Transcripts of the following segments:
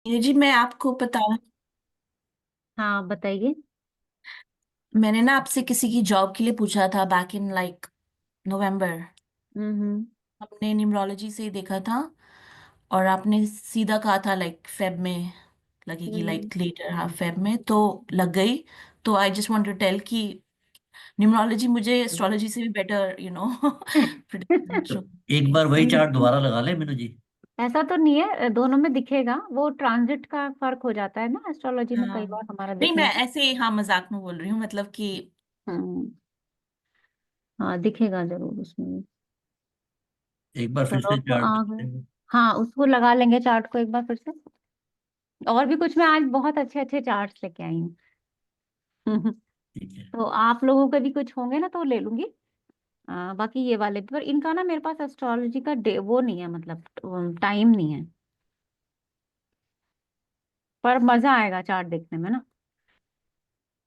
ये जी मैं आपको बता। हाँ, बताइए। मैंने ना आपसे किसी की जॉब के लिए पूछा था बैक इन लाइक नवंबर। हम्म। हमने न्यूमरोलॉजी से ही देखा था और आपने सीधा कहा था लाइक फेब में लगेगी, hmm. Like later half Feb में तो लग गई। तो I just want to tell कि न्यूमरोलॉजी मुझे एस्ट्रोलॉजी से भी बेटर प्रिडिक्शन। एक बार वही चार्ट दोबारा लगा ले मीनू जी। ऐसा तो नहीं है, दोनों में दिखेगा। वो ट्रांजिट का फर्क हो जाता है ना एस्ट्रोलॉजी में, हाँ, कई बार हमारा नहीं मैं दिखने में। ऐसे हाँ मजाक में बोल रही हूँ, मतलब कि हम्म। हाँ, दिखेगा जरूर उसमें भी। एक बार फिर चलो, से तो चार्ट आ गए। देखते हैं। हाँ, उसको लगा लेंगे चार्ट को एक बार फिर से। और भी कुछ, मैं आज बहुत अच्छे अच्छे चार्ट्स लेके आई हूँ। ठीक है। तो आप लोगों के भी कुछ होंगे ना, तो ले लूंगी। बाकी ये वाले भी, पर इनका ना मेरे पास एस्ट्रोलॉजी का डे वो नहीं है, मतलब टाइम नहीं है। पर मजा आएगा चार्ट देखने में ना।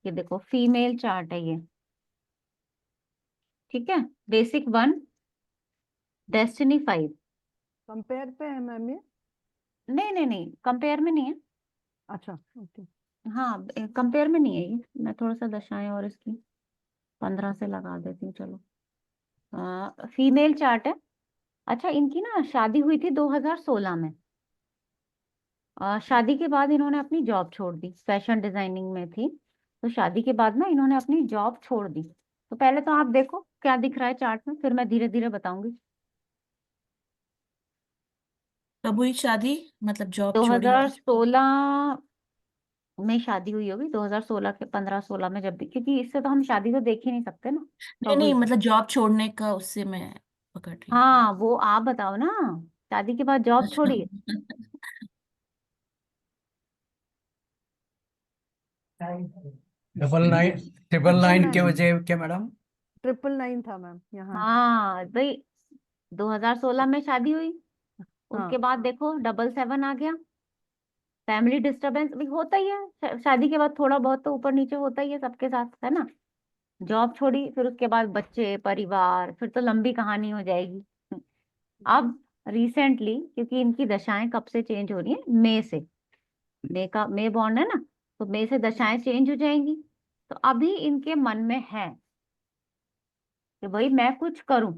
ये देखो, फीमेल चार्ट है ये। ठीक है। Basic one, destiny five. Compare पे है मैम ये। नहीं नहीं नहीं, कंपेयर में नहीं है। अच्छा, ओके। हाँ, कंपेयर में नहीं है ये। मैं थोड़ा सा दशाएं और इसकी 15 से लगा देती हूँ, चलो। फीमेल चार्ट है। अच्छा, इनकी ना शादी हुई थी 2016 में। शादी के बाद इन्होंने अपनी जॉब छोड़ दी, फैशन डिजाइनिंग में थी। तो शादी के बाद ना इन्होंने अपनी जॉब छोड़ दी। तो पहले तो आप देखो क्या दिख रहा है चार्ट में, फिर मैं धीरे धीरे बताऊंगी। कब हुई शादी, मतलब जॉब छोड़ी और? 2016 में शादी हुई होगी, 2016 के 15-16 में, जब भी, क्योंकि इससे तो हम शादी तो देख ही नहीं सकते ना नहीं कब नहीं, हुई। मतलब जॉब छोड़ने का उससे मैं पकड़ रही हूँ। हाँ, वो आप बताओ ना। शादी के बाद जॉब अच्छा। छोड़ी। Double nine, triple triple nine के नाइन। वजह क्या मैडम? 999 था मैम यहाँ। हाँ भाई, 2016 में शादी हुई। उसके हाँ। बाद देखो, 77 आ गया। फैमिली डिस्टरबेंस भी होता ही है, शादी के बाद थोड़ा बहुत तो ऊपर नीचे होता ही है सबके साथ, है ना। जॉब छोड़ी, फिर उसके बाद बच्चे, परिवार, फिर तो लंबी कहानी हो जाएगी। अब रिसेंटली, क्योंकि इनकी दशाएं कब से चेंज हो रही है, मई से। मई का, मई बॉन्ड है ना। तो मई से दशाएं चेंज हो जाएंगी। तो अभी इनके मन में है कि भाई मैं कुछ करूं।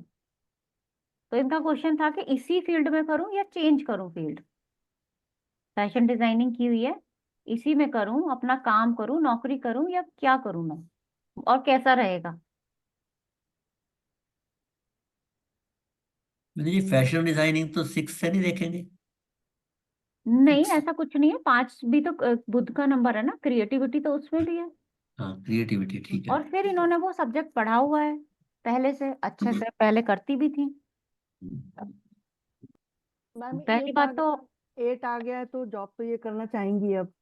तो इनका क्वेश्चन था कि इसी फील्ड में करूं या चेंज करूं फील्ड। फैशन डिजाइनिंग की हुई है, इसी में करूं, अपना काम करूं, नौकरी करूं, या क्या करूं मैं, और कैसा रहेगा। मीनू जी, फैशन डिजाइनिंग तो सिक्स से नहीं देखेंगे? नहीं, सिक्स। ऐसा कुछ नहीं है, पांच भी तो बुध का नंबर है ना, क्रिएटिविटी तो उसमें भी है। हाँ, क्रिएटिविटी ठीक है। और फिर इन्होंने वो सब्जेक्ट पढ़ा हुआ है, पहले से अच्छे से, पहले करती भी थी। मैम पहली बात तो, 8 आ गया है तो जॉब तो ये करना चाहेंगी अब।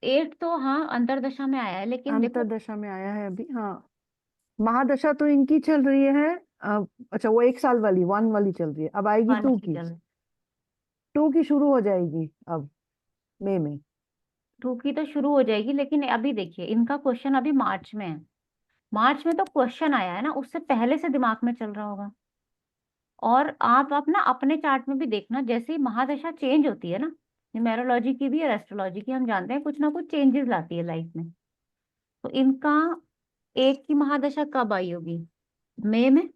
एट तो हाँ अंतरदशा में आया है, लेकिन देखो। अंतरदशा में आया है अभी, हाँ। महादशा तो इनकी चल रही है। अच्छा, वो 1 साल वाली 1 वाली चल रही है, अब आएगी वन 2 की की। चल, 2 की शुरू हो जाएगी अब, मई में। टू की तो शुरू हो जाएगी, लेकिन अभी देखिए इनका क्वेश्चन अभी मार्च में है। मार्च में तो क्वेश्चन आया है ना, उससे पहले से दिमाग में चल रहा होगा। और आप अपना अपने चार्ट में भी देखना, जैसे ही महादशा चेंज होती है ना, न्यूमेरोलॉजी की भी और एस्ट्रोलॉजी की, हम जानते हैं कुछ ना कुछ चेंजेस लाती है लाइफ में। तो इनका एक की महादशा कब आई होगी, मई में।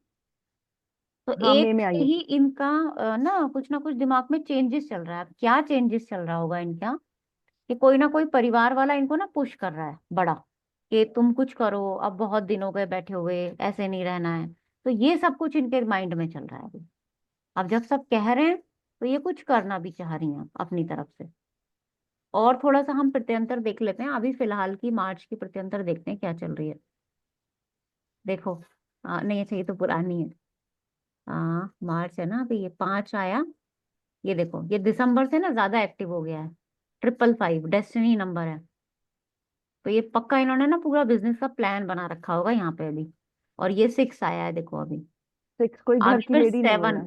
तो हाँ, मई एक में से आई है। ही इनका ना कुछ दिमाग में चेंजेस चल रहा है। अब क्या चेंजेस चल रहा होगा इनका, कि कोई ना कोई परिवार वाला इनको ना पुश कर रहा है बड़ा, कि तुम कुछ करो, अब बहुत दिन हो गए बैठे हुए, ऐसे नहीं रहना है। तो ये सब कुछ इनके माइंड में चल रहा है अभी। अब जब सब कह रहे हैं, तो ये कुछ करना भी चाह रही हैं अपनी तरफ से। और थोड़ा सा हम प्रत्यंतर देख लेते हैं, अभी फिलहाल की मार्च की प्रत्यंतर देखते हैं क्या चल रही है। देखो, नहीं अच्छा, ये तो पुरानी है। मार्च है ना, अभी ये 5 आया। ये देखो, ये दिसंबर से ना ज्यादा एक्टिव हो गया है। 555 डेस्टिनी नंबर है। तो ये पक्का इन्होंने ना पूरा बिजनेस का प्लान बना रखा होगा यहाँ पे अभी। और ये 6 आया है, देखो अभी। 6 कोई घर आगे की फिर लेडी ने 7। बोला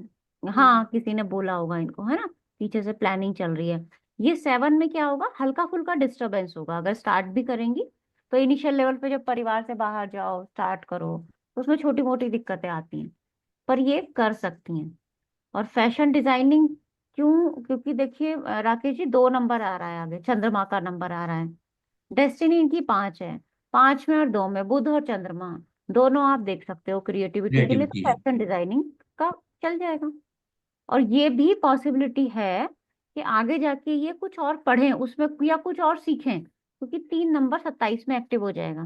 है। हाँ, किसी ने बोला होगा इनको, है ना। पीछे से प्लानिंग चल रही है। ये 7 में क्या होगा, हल्का फुल्का डिस्टरबेंस होगा अगर स्टार्ट भी करेंगी। तो इनिशियल लेवल पे जब परिवार से बाहर जाओ, स्टार्ट करो, तो उसमें छोटी मोटी दिक्कतें आती हैं। पर ये कर सकती हैं। और फैशन डिजाइनिंग क्यों? क्योंकि देखिए राकेश जी, 2 नंबर आ रहा है आगे, चंद्रमा का नंबर आ रहा है। डेस्टिनी इनकी 5 है, 5 में और 2 में बुध और चंद्रमा, दोनों आप देख सकते हो क्रिएटिविटी के लिए, तो क्रिएटिविटी है। फैशन डिजाइनिंग का चल जाएगा। और ये भी पॉसिबिलिटी है कि आगे जाके ये कुछ और पढ़ें उसमें या कुछ और सीखें, क्योंकि 3 नंबर 27 में एक्टिव हो जाएगा,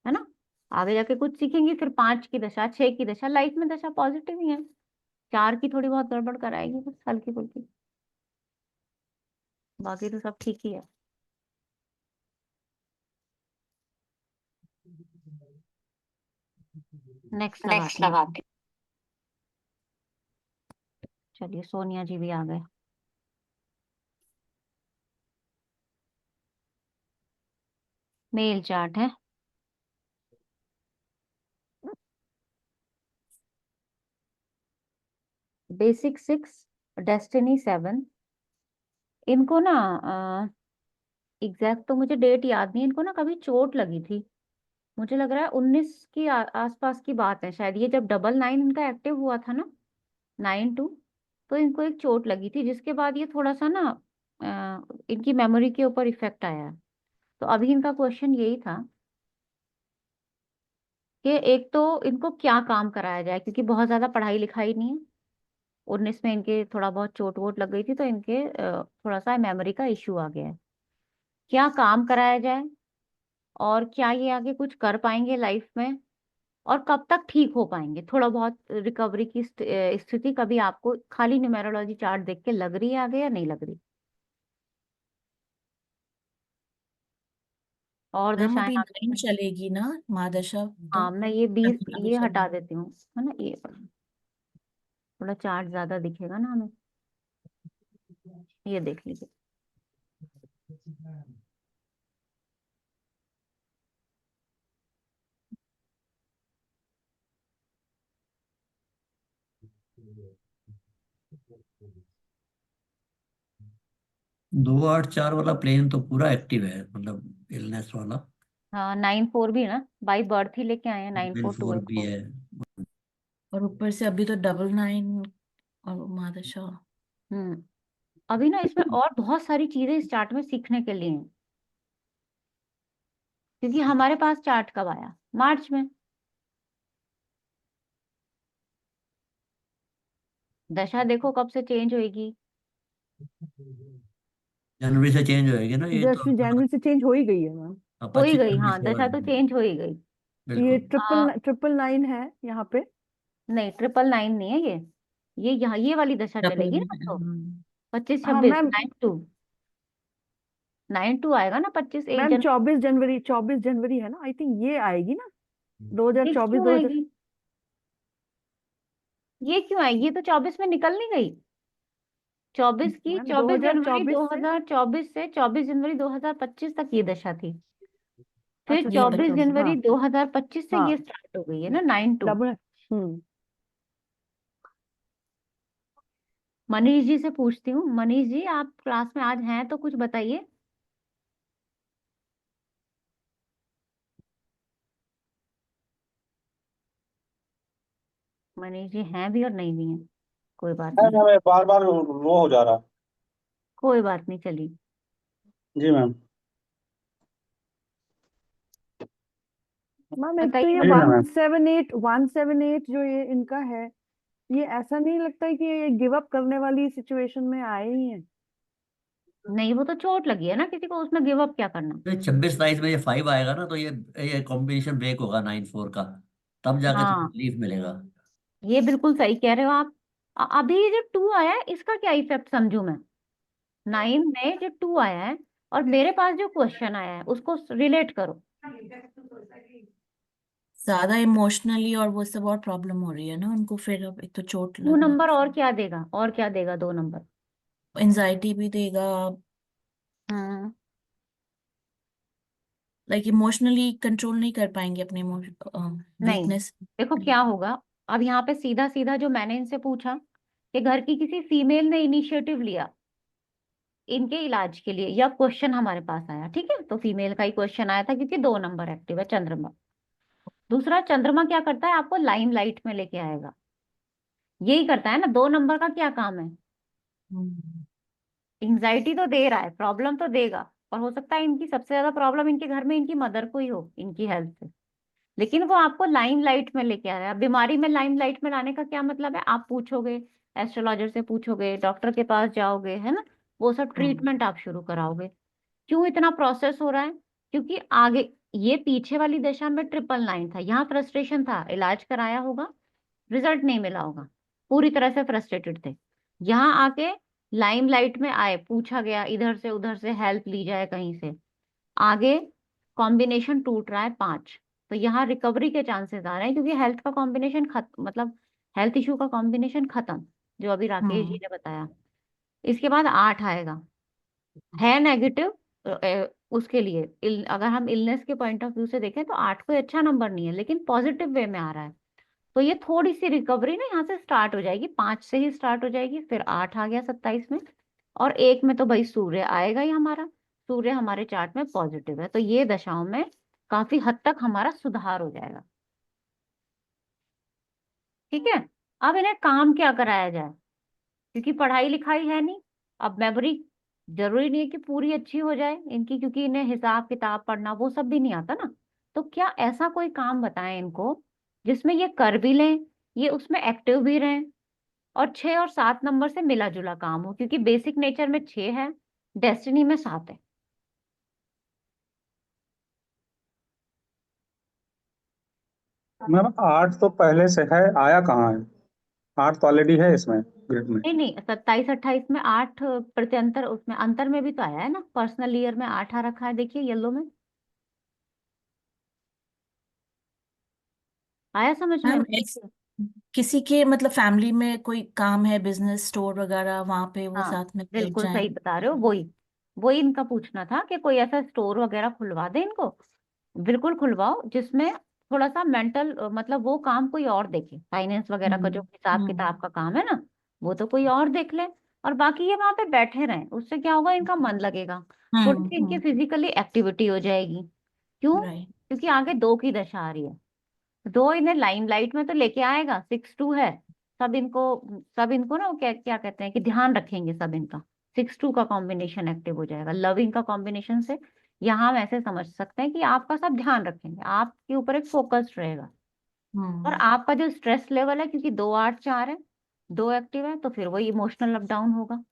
है ना। आगे जाके कुछ सीखेंगे, फिर 5 की दशा, 6 की दशा, लाइफ में दशा पॉजिटिव ही है। 4 की थोड़ी बहुत गड़बड़ कराएगी बस, हल्की फुल्की, बाकी तो सब ठीक ही है। नेक्स्ट नेक्स्ट लगाते हैं। लगाते चलिए सोनिया जी भी आ गए। मेल चार्ट है। Basic 6, destiny 7। इनको ना एग्जैक्ट तो मुझे डेट याद नहीं, इनको ना कभी चोट लगी थी, मुझे लग रहा है 19 की आसपास की बात है शायद, ये जब 99 इनका एक्टिव हुआ था ना, 92, तो इनको एक चोट लगी थी, जिसके बाद ये थोड़ा सा ना इनकी मेमोरी के ऊपर इफेक्ट आया है। तो अभी इनका क्वेश्चन यही था कि एक तो इनको क्या काम कराया जाए, क्योंकि बहुत ज्यादा पढ़ाई लिखाई नहीं है। 19 में इनके थोड़ा बहुत चोट वोट लग गई थी, तो इनके थोड़ा सा मेमोरी का इश्यू आ गया है। क्या काम कराया जाए, और क्या ये आगे कुछ कर पाएंगे लाइफ में, और कब तक ठीक हो पाएंगे, थोड़ा बहुत रिकवरी की स्थिति कभी आपको खाली न्यूमेरोलॉजी चार्ट देख के लग रही है आगे या नहीं लग रही? और मैम दशाएं अभी आगे 9 चलेगी ना महादशा तो। हाँ, मैं ये 20 अभी ये चलेगी। हटा देती हूँ, है ना, ये थोड़ा चार्ट ज्यादा दिखेगा ना हमें। ये देख लीजिए। 2 8 4 वाला प्लेन तो पूरा एक्टिव है, मतलब इलनेस वाला। हाँ, 9 4 भी है ना, बाई बर्थ ही लेके आए हैं, 4 भी 9428 4। है। और ऊपर से अभी तो 99 और महादशा। अभी ना इसमें और बहुत सारी चीजें इस चार्ट में सीखने के लिए हैं, क्योंकि हमारे पास चार्ट कब आया? मार्च में। दशा देखो कब से चेंज होएगी। जनवरी से चेंज होएगी ना ये तो। जैसे जनवरी से चेंज हो ही गई है मैम। हो ही 25 गई, जनवरी हाँ, से दशा तो चेंज हो ही गई। ये बिल्कुल। ट्रिपल ट्रिपल नाइन है यहाँ पे। नहीं, 999 नहीं है ये यहाँ ये वाली दशा चलेगी ना, तो 25 हाँ 26 मैम। 92 आएगा ना, 25 1 मैम जनवरी। 24 जनवरी है ना, आई थिंक ये आएगी ना। दो हजार ये चौबीस क्यों दो हजार आएगी? ये क्यों आएगी? ये तो 24 में निकल नहीं गई। 24 की मैम 24 जनवरी 2024 से। 2024 से 24 जनवरी 2025 तक ये दशा थी। फिर अच्छा ये 24 अच्छा, 25। जनवरी हाँ 2025 से हाँ। ये स्टार्ट हो गई है ना, 92। डबल। हम्म। मनीष जी से पूछती हूँ, मनीष जी आप क्लास में आज हैं तो कुछ बताइए। मनीष जी हैं भी और नहीं भी हैं, कोई बात है नहीं। मैम, बार बार वो हो जा रहा। कोई बात नहीं, चलिए। जी मैम। मैम एक तो बताइए ये जी ना बताइए। मैम। 178 जो ये इनका है, ये ऐसा नहीं लगता है कि ये गिव अप करने वाली सिचुएशन में आए ही हैं। नहीं, वो तो चोट लगी है ना किसी को, उसमें गिव अप क्या करना। तो 26 22 में ये 5 आएगा ना, तो ये कॉम्बिनेशन ब्रेक होगा 9 4 का। तब जाके थोड़ा हाँ, रिलीफ मिलेगा। ये बिल्कुल सही कह रहे हो आप। अभी ये जो 2 आया है इसका क्या इफेक्ट समझू मैं? 9 में जो 2 आया है और मेरे पास जो क्वेश्चन आया है उसको रिलेट करो। ज्यादा इमोशनली और वो सब और प्रॉब्लम हो रही है ना उनको, फिर अब एक तो चोट 2 लगने नंबर और क्या देगा, और क्या देगा 2 नंबर? एंजाइटी भी देगा। हम्म। लाइक इमोशनली कंट्रोल नहीं कर पाएंगे अपने नहीं, वीकनेस। देखो क्या होगा। अब यहाँ पे सीधा सीधा जो मैंने इनसे पूछा कि घर की किसी फीमेल ने इनिशिएटिव लिया इनके इलाज के लिए, या क्वेश्चन हमारे पास आया, ठीक है, तो फीमेल का ही क्वेश्चन आया था, क्योंकि 2 नंबर एक्टिव है चंद्रमा। दूसरा, चंद्रमा क्या करता है, आपको लाइमलाइट में लेके आएगा। यही करता है ना, 2 नंबर का क्या काम है? हम्म, एंजाइटी तो दे रहा है, प्रॉब्लम तो देगा। और हो सकता है इनकी सबसे ज्यादा प्रॉब्लम इनके घर में इनकी मदर को ही हो, इनकी हेल्थ से। लेकिन वो आपको लाइमलाइट में लेके आ रहा है। अब बीमारी में लाइमलाइट में लाने का क्या मतलब है? आप पूछोगे, एस्ट्रोलॉजर से पूछोगे, डॉक्टर के पास जाओगे, है ना, वो सब हम्म, ट्रीटमेंट आप शुरू कराओगे। क्यों इतना प्रोसेस हो रहा है? क्योंकि आगे, ये पीछे वाली दशा में 999 था, यहाँ फ्रस्ट्रेशन था, इलाज कराया होगा, रिजल्ट नहीं मिला होगा, पूरी तरह से फ्रस्ट्रेटेड थे। यहाँ आके लाइमलाइट में आए, पूछा गया, इधर से उधर से हेल्प ली जाए कहीं से, आगे कॉम्बिनेशन टूट रहा है 5। तो यहाँ रिकवरी के चांसेस आ रहे हैं, क्योंकि हेल्थ का कॉम्बिनेशन मतलब हेल्थ इशू का कॉम्बिनेशन खत्म, जो अभी राकेश जी हम्म, ने बताया। इसके बाद 8 आएगा, है नेगेटिव। उसके लिए अगर हम इलनेस के पॉइंट ऑफ व्यू से देखें तो 8 कोई अच्छा नंबर नहीं है, लेकिन पॉजिटिव वे में आ रहा है। तो ये थोड़ी सी रिकवरी ना यहाँ से स्टार्ट हो जाएगी, 5 से ही स्टार्ट हो जाएगी, फिर 8 आ गया 27 में। और 1 में तो भाई सूर्य आएगा ही हमारा, सूर्य हमारे चार्ट में पॉजिटिव है, तो ये दशाओं में काफी हद तक हमारा सुधार हो जाएगा। ठीक है। अब इन्हें काम क्या कराया जाए? क्योंकि पढ़ाई लिखाई है नहीं, अब मेमोरी जरूरी नहीं है कि पूरी अच्छी हो जाए इनकी, क्योंकि इन्हें हिसाब किताब पढ़ना वो सब भी नहीं आता ना। तो क्या ऐसा कोई काम बताएं इनको जिसमें ये कर भी लें, ये उसमें एक्टिव भी रहें, और 6 और 7 नंबर से मिला जुला काम हो, क्योंकि बेसिक नेचर में 6 है, डेस्टिनी में 7 है। मैम 8 तो पहले से है, आया कहाँ है? 8 तो ऑलरेडी है इसमें, ग्रिड में। नहीं नहीं, 27 28 में 8 प्रत्यंतर, उसमें अंतर में भी तो आया है ना, पर्सनल ईयर में 8 आ रखा है, देखिए येलो में आया समझ में? मैम किसी के मतलब फैमिली में कोई काम है, बिजनेस स्टोर वगैरह, वहां पे वो हाँ, साथ में बैठ बिल्कुल जाए। सही बता रहे हो, वही वही इनका पूछना था कि कोई ऐसा स्टोर वगैरह खुलवा दे इनको। बिल्कुल खुलवाओ, जिसमें थोड़ा सा मेंटल, मतलब वो काम कोई और देखे, फाइनेंस वगैरह का जो हम्म, हिसाब हम्म, किताब का काम है ना, वो तो कोई और देख ले। और बाकी ये वहां पे बैठे रहें, उससे क्या होगा, इनका मन लगेगा, थोड़ी सी इनकी हम्म, फिजिकली एक्टिविटी हो जाएगी। क्यों? राइट। क्योंकि आगे 2 की दशा आ रही है, 2 इन्हें लाइमलाइट में तो लेके आएगा, 6 2 है। सब इनको ना, वो क्या क्या कहते हैं कि ध्यान रखेंगे सब इनका। 6 2 का कॉम्बिनेशन एक्टिव हो जाएगा, लविंग का कॉम्बिनेशन से। यहाँ हम ऐसे समझ सकते हैं कि आपका सब ध्यान रखेंगे, आपके ऊपर एक फोकस रहेगा। और हम्म, आपका जो स्ट्रेस लेवल है, क्योंकि 2 8 4 है, 2 एक्टिव है, तो फिर वही इमोशनल अप डाउन होगा।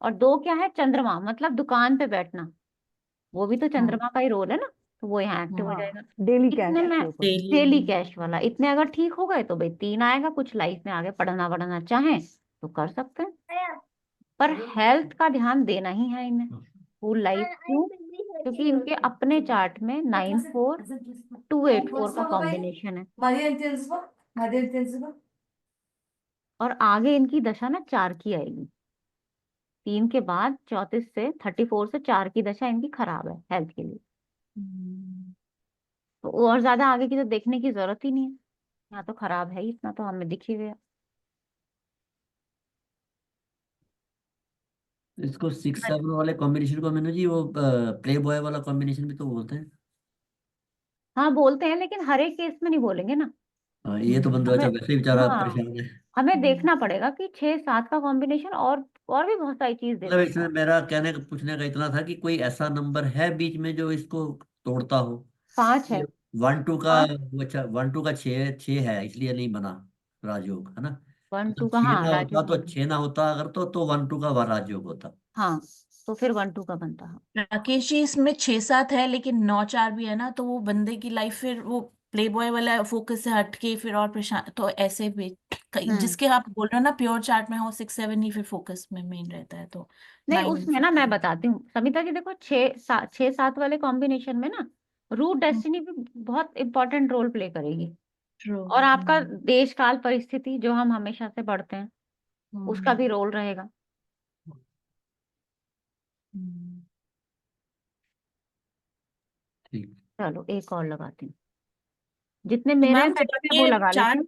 और 2 क्या है? चंद्रमा, मतलब दुकान पे बैठना, वो भी तो हम्म, चंद्रमा का ही रोल है ना, तो वो यहाँ एक्टिव हो हम्म, जाएगा। डेली कैश इतने में के ऊपर। Daily daily. कैश वाला, इतने अगर ठीक हो गए तो भाई 3 आएगा, कुछ लाइफ में आगे पढ़ना वढ़ना चाहें तो कर सकते हैं। पर हेल्थ का ध्यान देना ही है इन्हें फुल लाइफ। क्यों? क्योंकि इनके अपने चार्ट में 9 4 2 8 4 का कॉम्बिनेशन है, और आगे इनकी दशा ना 4 की आएगी। 3 के बाद 34 से 34 से 4 की दशा इनकी खराब है हेल्थ के लिए। हम्म, तो और ज्यादा आगे की तो देखने की जरूरत ही नहीं है, यहाँ तो खराब है ही, इतना तो हमें दिख ही गया। इसको 6 7 वाले कॉम्बिनेशन को मैंने जी वो प्ले बॉय वाला कॉम्बिनेशन भी तो बोलते हैं। हाँ बोलते हैं, लेकिन हर एक केस में नहीं बोलेंगे ना। हाँ, ये तो बंदा हमें, अच्छा वैसे ही बेचारा हाँ, परेशान है। हमें देखना पड़ेगा कि 6 7 का कॉम्बिनेशन, और भी बहुत सारी चीज दे मतलब सकता इसमें है। मेरा कहने का पूछने का इतना था कि कोई ऐसा नंबर है बीच में जो इसको तोड़ता हो। 5 है। ये 1 2 का, 5 वो अच्छा 1 2 का 6 है इसलिए नहीं बना राजयोग, है ना? 1 अगर 2 का, 6 हाँ ना राजू होता को। तो 6 ना होता अगर तो 1 2 का राजयोग होता। हाँ, तो फिर 1 2 का बनता है। राकेश जी, इसमें 6 7 है लेकिन 9 4 भी है ना, तो वो बंदे की लाइफ फिर वो प्ले बॉय वाला फोकस से हटके फिर और परेशान, तो ऐसे भी हम्म। जिसके आप बोल रहे हो ना प्योर चार्ट में हो 6 7 ही फिर फोकस में मेन रहता है, तो नहीं, 9 उसमें ना मैं बताती हूँ समिता जी, देखो 6 7 वाले कॉम्बिनेशन में ना रूट डेस्टिनी भी बहुत इंपॉर्टेंट रोल प्ले करेगी। ट्रू। और आपका देश काल परिस्थिति जो हम हमेशा से पढ़ते हैं, उसका हम्म, भी रोल रहेगा। हम्म। ठीक। चलो एक और लगाती हूँ, जितने तो मेरे हैं मैम फिर मैं वो ये लगा लेती चार्ट हूँ।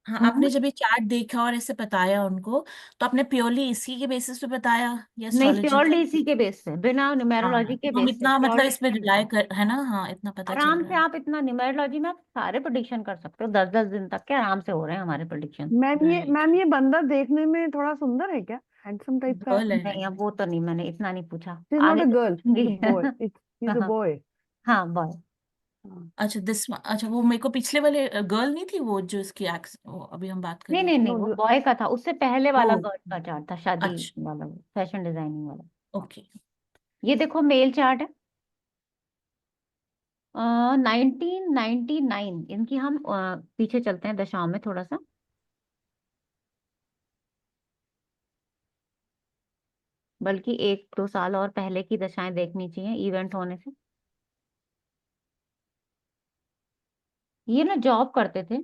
हाँ, हम्म। आपने जब ये चार्ट देखा और ऐसे बताया उनको, तो आपने प्योरली इसी के बेसिस पे बताया या नहीं, एस्ट्रोलॉजी का? प्योरली इसी के बेस पे, बिना न्यूमेरोलॉजी हाँ, के तो हम बेस पे, इतना मतलब प्योरली इस पे इसी के रिलाई बेस। कर, है ना, हाँ, इतना पता चल आराम रहा से है। आप इतना न्यूमेरोलॉजी में आप सारे प्रोडिक्शन कर सकते हो, 10-10 दिन तक के आराम से हो रहे हैं हमारे प्रोडिक्शन। राइट। मैम ये बंदा देखने में थोड़ा सुंदर है क्या, हैंडसम टाइप का है? गर्ल है। नहीं, अब वो तो नहीं, मैंने इतना नहीं पूछा, इज नॉट आगे अ से गर्ल, इज पूछूंगी। A boy, is a boy. हाँ, बॉय। अच्छा, अच्छा, वो मेरे को पिछले वाले गर्ल नहीं थी वो जो इसकी एक्स, वो अभी हम बात कर नहीं रहे नहीं थे। नहीं, नो, वो बॉय का था, उससे पहले वाला ओ, गर्ल का चार्ट था, शादी अच्छा, वाला, फैशन डिजाइनिंग वाला। ओके। ये देखो मेल चार्ट है, 1999 इनकी, हम पीछे चलते हैं दशाओं में थोड़ा सा, बल्कि 1-2 साल और पहले की दशाएं देखनी चाहिए इवेंट होने से। ये ना जॉब करते थे,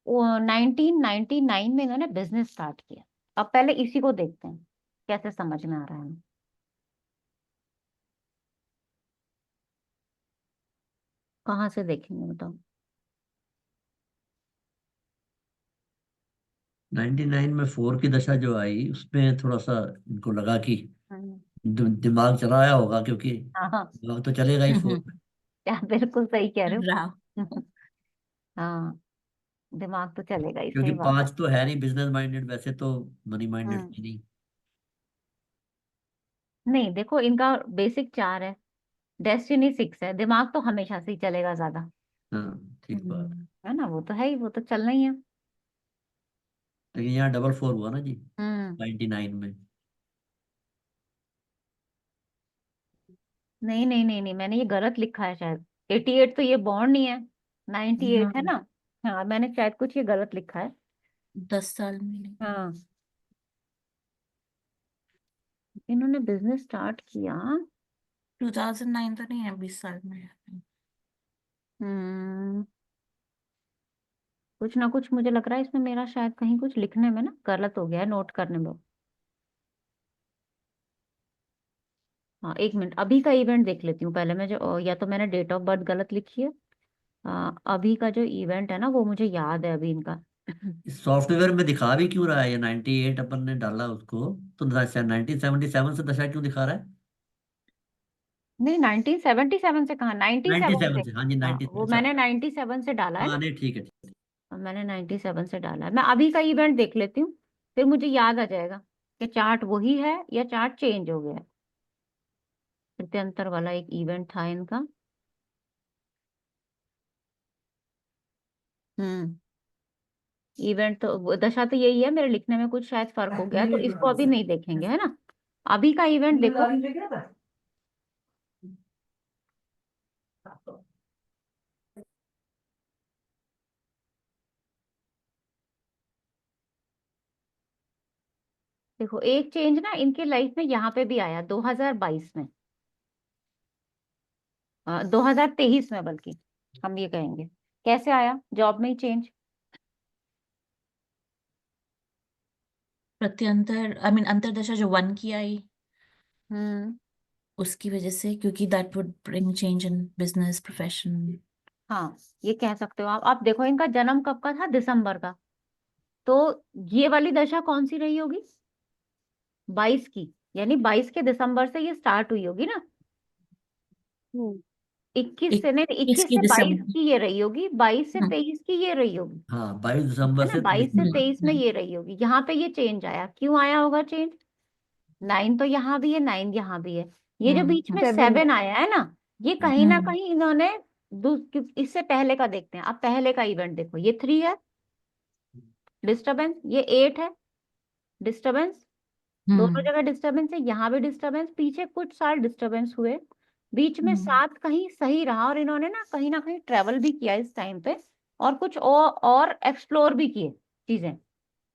वो 1999 में इन्होंने बिजनेस स्टार्ट किया। अब पहले इसी को देखते हैं कैसे समझ में आ रहा है। कहाँ से देखेंगे बताओ? 99 में 4 की दशा जो आई उसमें थोड़ा सा इनको लगा कि हम्म। दिमाग चलाया होगा, क्योंकि हाँ हाँ, दिमाग तो चलेगा ही 4 में। क्या बिल्कुल सही कह रहे राव। हो। हाँ, दिमाग तो चलेगा ही, क्योंकि सही बात है। 5 तो है नहीं बिजनेस माइंडेड, वैसे तो मनी माइंडेड हम्म। थी नहीं। नहीं, देखो इनका बेसिक 4 है, डेस्टिनी 6 है, दिमाग तो हमेशा से ही चलेगा ज्यादा। हाँ, ठीक बात। है ना, वो तो है ही, वो तो चलना ही है। लेकिन यहाँ डबल 4 हुआ ना जी, हम्म। 99 में। नहीं नहीं नहीं नहीं, मैंने ये गलत लिखा है शायद, 88 तो ये बॉन्ड नहीं है, 98 है हाँ, ना। हाँ, मैंने शायद कुछ ये गलत लिखा है। 10 साल में। हाँ, इन्होंने बिजनेस स्टार्ट किया। 2009 तो नहीं है, 20 साल में है। हम्म। कुछ ना कुछ मुझे लग रहा है इसमें, मेरा शायद कहीं कुछ लिखने में ना गलत हो गया है, नोट करने में। हाँ, 1 मिनट, अभी का इवेंट देख लेती हूँ पहले मैं, जो या तो मैंने डेट ऑफ बर्थ गलत लिखी है। अभी का जो इवेंट है ना वो मुझे याद है अभी इनका। इस सॉफ्टवेयर में दिखा भी क्यों रहा है ये 98 अपन ने डाला उसको, तो 1977 से दशा क्यों दिखा रहा है? नहीं, 1977 से कहा, 97 से। 97 से, हाँ जी, हाँ, 97 वो मैंने 97 से डाला है हाँ ना। नहीं, ठीक है, ठीक है। मैंने 97 से डाला है, मैं अभी का इवेंट देख लेती हूँ, फिर मुझे याद आ जाएगा कि चार्ट वही है या चार्ट चेंज हो गया है। प्रत्यंतर वाला एक इवेंट था इनका। हम्म। इवेंट तो दशा तो यही है, मेरे लिखने में कुछ शायद फर्क हो गया है, तो इसको अभी नहीं देखेंगे, है ना। अभी का इवेंट देखो। देखो एक चेंज ना इनके लाइफ में यहाँ पे भी आया 2022 में, 2023 में बल्कि, हम ये कहेंगे। कैसे आया? जॉब में ही चेंज। प्रत्यंतर, आई मीन अंतरदशा जो 1 की आई, हम्म। उसकी वजह से, क्योंकि that would bring change in business profession. हाँ, ये कह सकते हो आप। अब देखो इनका जन्म कब का था? दिसंबर का। तो ये वाली दशा कौन सी रही होगी? 22 की, यानी 22 के दिसंबर से ये स्टार्ट हुई होगी ना। 21 से नहीं, 21 21 की से 22 दिसंबर। की ये रही होगी, 22 से हम्म। 23 की ये रही होगी। हाँ, 22 दिसंबर है ना, से 22 23 से में। 23 में ये रही होगी। यहाँ पे ये चेंज आया, क्यों आया होगा चेंज? 9 तो यहाँ भी है, 9 यहाँ भी है, ये जो बीच में 7। 7 आया है ना, ये कहीं ना हम्म। कहीं इन्होंने इससे पहले का देखते हैं। अब पहले का इवेंट देखो, ये 3 है, डिस्टरबेंस, ये 8 है, डिस्टरबेंस, दोनों हम्म। जगह डिस्टरबेंस है, यहाँ भी डिस्टरबेंस, पीछे कुछ साल डिस्टरबेंस हुए, बीच में हम्म। 7 कहीं सही रहा, और इन्होंने ना कहीं ट्रेवल भी किया इस टाइम पे, और कुछ और एक्सप्लोर भी किए चीजें,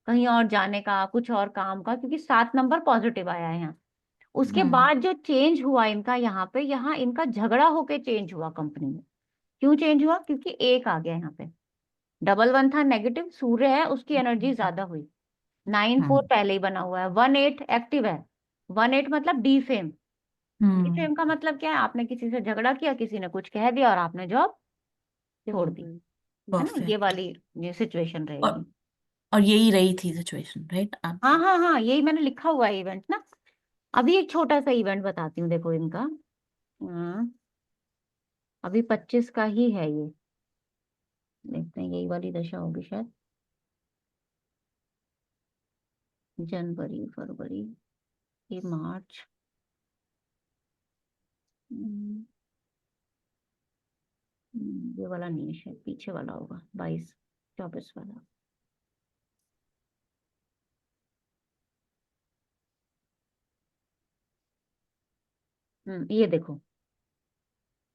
कहीं और जाने का, कुछ और काम का, क्योंकि 7 नंबर पॉजिटिव आया है यहाँ। उसके हम्म। बाद जो चेंज हुआ इनका यहाँ पे, यहाँ इनका झगड़ा होके चेंज हुआ कंपनी में। क्यों चेंज हुआ? क्योंकि एक आ गया यहाँ पे, डबल 1 था नेगेटिव, सूर्य है, उसकी एनर्जी ज्यादा हुई। 9-4 हम्म। पहले ही बना हुआ है, 1-8 एक्टिव है। 1-8 मतलब डी फेम। डी हम्म। फेम का मतलब क्या है? आपने किसी से झगड़ा किया, किसी ने कुछ कह दिया और आपने जॉब छोड़ दी। है ना, ये परफेक्ट। वाली ये सिचुएशन और रहेगी। और यही रही थी सिचुएशन, राइट? आप हाँ हाँ हाँ, यही मैंने लिखा हुआ है इवेंट ना। अभी एक छोटा सा इवेंट बताती हूँ, देखो इनका। अभी 25 का ही है ये, देखते हैं यही वाली दशा होगी शायद। जनवरी, फरवरी, ये मार्च। हम्म, ये वाला नहीं है शायद, पीछे वाला होगा, 22-24 वाला। ये देखो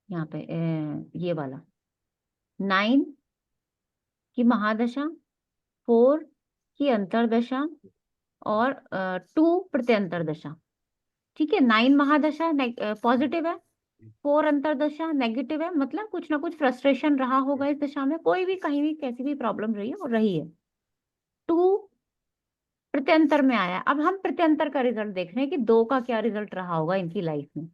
यहाँ पे ये वाला 9 की महादशा, 4 की अंतरदशा, और 2 प्रत्यंतर दशा। ठीक है, 9 महादशा पॉजिटिव है, 4 अंतरदशा नेगेटिव है, मतलब कुछ ना कुछ फ्रस्ट्रेशन रहा होगा इस दशा में, कोई भी कहीं भी कैसी भी प्रॉब्लम रही है और रही है। 2 प्रत्यंतर में आया। अब हम प्रत्यंतर का रिजल्ट देख रहे हैं कि 2 का क्या रिजल्ट रहा होगा इनकी लाइफ में।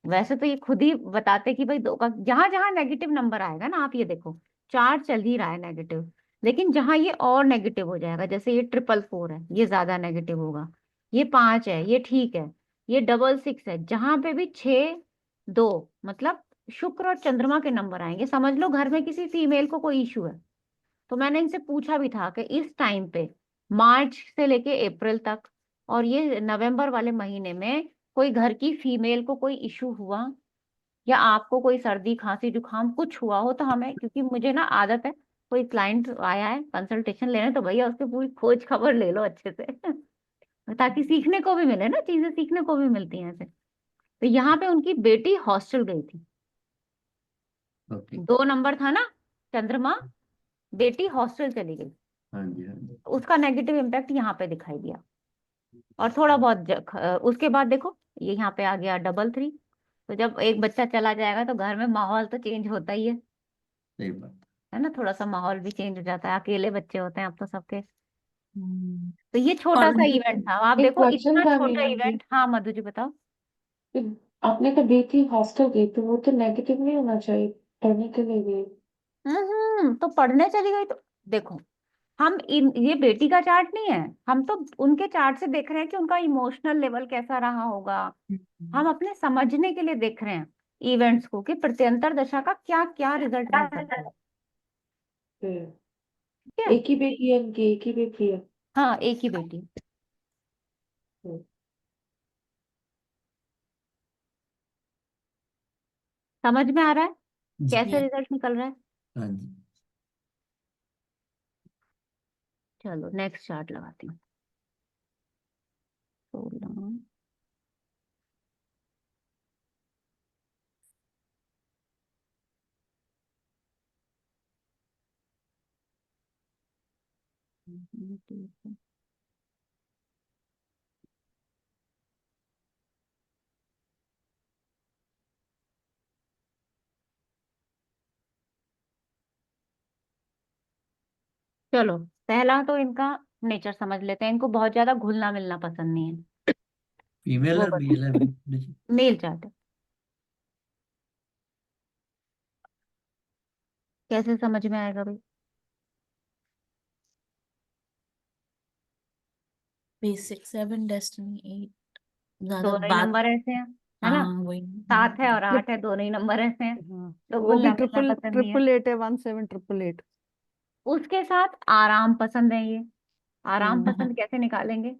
वैसे तो ये खुद ही बताते कि भाई 2 का, जहां जहां नेगेटिव नंबर आएगा ना, आप ये देखो 4 चल ही रहा है नेगेटिव, लेकिन जहां ये और नेगेटिव हो जाएगा, जैसे ये 444 है, ये ज्यादा नेगेटिव होगा। ये 5 है, ये ठीक है। ये 66 है, जहां पे भी 6-2, मतलब शुक्र और चंद्रमा के नंबर आएंगे, समझ लो घर में किसी फीमेल को कोई इशू है। तो मैंने इनसे पूछा भी था कि इस टाइम पे, मार्च से लेके अप्रैल तक और ये नवंबर वाले महीने में, कोई घर की फीमेल को कोई इशू हुआ, या आपको कोई सर्दी खांसी जुकाम कुछ हुआ हो, तो हमें, क्योंकि मुझे ना आदत है, कोई क्लाइंट आया है कंसल्टेशन लेने, तो भैया उसकी पूरी खोज खबर ले लो अच्छे से ताकि सीखने को भी मिले ना, चीजें सीखने को भी मिलती हैं ऐसे। तो यहाँ पे उनकी बेटी हॉस्टल गई थी, ओके। 2 नंबर था ना चंद्रमा, बेटी हॉस्टल चली गई, हाँ जी, हाँ जी। उसका नेगेटिव इम्पैक्ट यहाँ पे दिखाई दिया। और थोड़ा बहुत उसके बाद देखो ये यहाँ पे आ गया 33। तो जब एक बच्चा चला जाएगा तो घर में माहौल तो चेंज होता ही सही बात। है ना, थोड़ा सा माहौल भी चेंज हो जाता है, अकेले बच्चे होते हैं अब तो सबके। हम्म, तो ये छोटा और सा इवेंट था, आप एक देखो क्वेश्चन इतना था छोटा मीना जी इवेंट। हाँ मधु जी बताओ। कि आपने कभी थी हॉस्टल गई तो वो तो नेगेटिव नहीं होना चाहिए, पढ़ने के लिए गई। तो पढ़ने चली गई तो देखो, हम ये बेटी का चार्ट नहीं है, हम तो उनके चार्ट से देख रहे हैं कि उनका इमोशनल लेवल कैसा रहा होगा। हम अपने समझने के लिए देख रहे हैं इवेंट्स को, कि प्रत्यंतर दशा का क्या क्या रिजल्ट मिल सकता है। फिर ठीक है। एक ही बेटी है इनकी, एक ही बेटी है। हाँ एक ही बेटी। फिर समझ में आ रहा है कैसे जी। रिजल्ट निकल रहा है? हाँ जी। चलो नेक्स्ट चार्ट लगाती हूँ। 16। चलो पहला तो इनका नेचर समझ लेते हैं, इनको बहुत ज्यादा घुलना मिलना पसंद नहीं है। फीमेल वो है, बता, मेल है नहीं? मेल चार्ट है। कैसे समझ में आएगा भाई? बेसिक 7, डेस्टिनी 8, ज्यादा दोनों ही बात। नंबर ऐसे हैं, है ना, हाँ वही। 7 है और ट्रिप 8 है, दोनों ही नंबर ऐसे हैं, हाँ, तो वो भी घुलना मिलना ट्रिपल पसंद नहीं है। ट्रिपल एट है, 1788। उसके साथ आराम पसंद है ये। आराम हम्म। पसंद कैसे निकालेंगे?